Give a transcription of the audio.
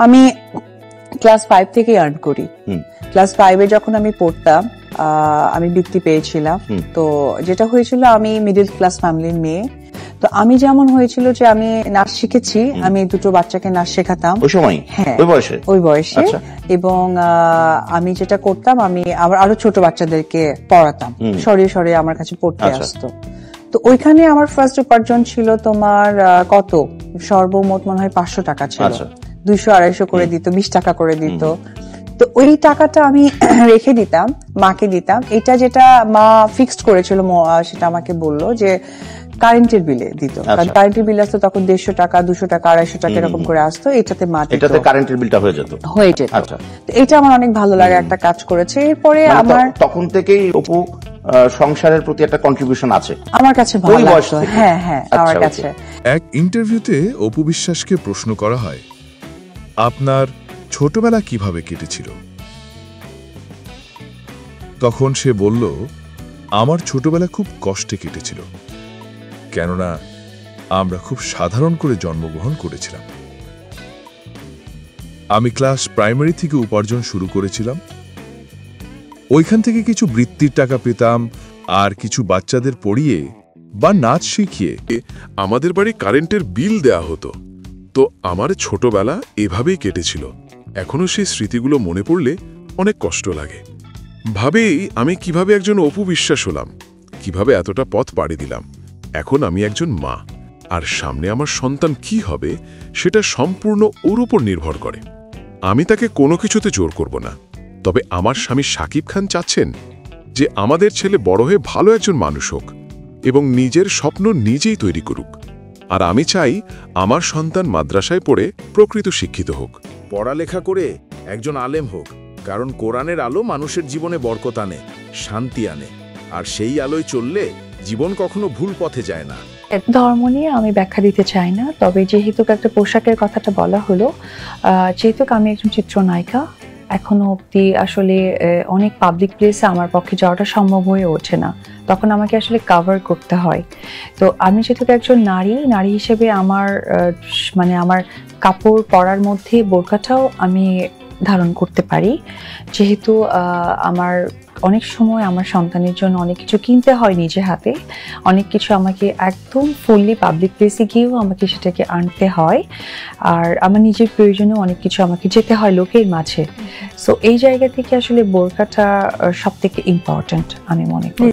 আমি ক্লাস 5 থেকে আর্ন করি। ক্লাস 5-এ যখন আমি পড়তাম আমি বৃত্তি পেয়েছিলাম। তো যেটা হয়েছিল, আমি মিডল ক্লাস ফ্যামিলির মেয়ে। তো আমি যেমন হয়েছিল যে আমি নাচ শিখেছি, আমি দুটো বাচ্চাকে নাচ শেখাতাম ওই সময়। হ্যাঁ, ওই বয়সে। এবং আমি যেটা করতাম, আমি আরো ছোট বাচ্চাদেরকে পড়াতাম, সরিয়ে সরিয়ে আমার কাছে পড়তে আসতো। তো ওইখানে আমার ফার্স্ট উপার্জন ছিল তোমার কত, সর্বমোট মনে হয় 500 টাকা ছিল। 200-250 করে দিত, 20 টাকা করে দিত। তো ওই টাকাটা আমি রেখে দিতাম, মাকে দিতাম। এটা যেটা মা ফিক্সড করেছিল, সেটা আমাকে বললো যে কারেন্টের বিলে দিত। কারণ কারেন্টের বিল আসতো তখন 150 টাকা, 200 টাকা, 250 টাকা এরকম করে আসতো। এটাতে মা এটাতে কারেন্টের বিলটা হয়ে যেত। তো এটা আমার অনেক ভালো লাগে, একটা কাজ করেছে। এরপরে আমার তখন থেকেই অপু সংসারের প্রতি একটা কন্ট্রিবিউশন আছে আমার কাছে, ভালো লাগতো। হ্যাঁ হ্যাঁ, আমার কাছে। এক ইন্টারভিউতে অপু বিশ্বাসকে প্রশ্ন করা হয়, আপনার ছোটবেলা কিভাবে কেটেছিল? তখন সে বলল, আমার ছোটবেলা খুব কষ্টে কেটেছিল, কেননা আমরা খুব সাধারণ করে জন্মগ্রহণ করেছিলাম। আমি ক্লাস প্রাইমারি থেকে উপার্জন শুরু করেছিলাম। ওইখান থেকে কিছু বৃত্তির টাকা পেতাম, আর কিছু বাচ্চাদের পড়িয়ে বা নাচ শিখিয়ে আমাদের বাড়ি কারেন্টের বিল দেয়া হতো। তো আমার ছোটবেলা এভাবেই কেটেছিল। এখনো সেই স্মৃতিগুলো মনে পড়লে অনেক কষ্ট লাগে। ভাবেই আমি কিভাবে একজন অপু বিশ্বাস হলাম, কিভাবে এতটা পথ পাড়ি দিলাম। এখন আমি একজন মা, আর সামনে আমার সন্তান কি হবে সেটা সম্পূর্ণ ওর উপর নির্ভর করে। আমি তাকে কোনো কিছুতে জোর করব না। তবে আমার স্বামী শাকিব খান চাচ্ছেন যে আমাদের ছেলে বড় হয়ে ভালো একজন মানুষ হোক এবং নিজের স্বপ্ন নিজেই তৈরি করুক। আর আমি চাই আমার সন্তান মাদ্রাসায় পড়ে প্রকৃত শিক্ষিত হোক, পড়ালেখা করে একজন আলেম হোক। কারণ কোরআনের আলো মানুষের জীবনে বরকত আনে, শান্তি আনে, আর সেই আলোয় চললে জীবন কখনো ভুল পথে যায় না। ধর্ম নিয়ে আমি ব্যাখ্যা দিতে চাই না, তবে যেহেতু একটা পোশাকের কথাটা বলা হলো, যেহেতু আমি একজন চিত্রনায়িকা, এখনো অবধি আসলে অনেক পাবলিক প্লেসে আমার পক্ষে যাওয়াটা সম্ভব হয়ে ওঠে না। তখন আমাকে আসলে কভার করতে হয়। তো আমি যেহেতু একজন নারী হিসেবে আমার আমার কাপড় পরার মধ্যে বোরকাটাও আমি ধারণ করতে পারি। যেহেতু আমার অনেক সময় আমার সন্তানের জন্য অনেক কিছু কিনতে হয় নিজে হাতে, অনেক কিছু আমাকে একদম ফুললি পাবলিক প্লেসে গিয়েও আমাকে সেটাকে আনতে হয়, আর আমার নিজের প্রয়োজনেও অনেক কিছু আমাকে যেতে হয় লোকের মাঝে। সো এই জায়গা থেকে আসলে বোরকাটা সব থেকে ইম্পর্ট্যান্ট আমি মনে করি।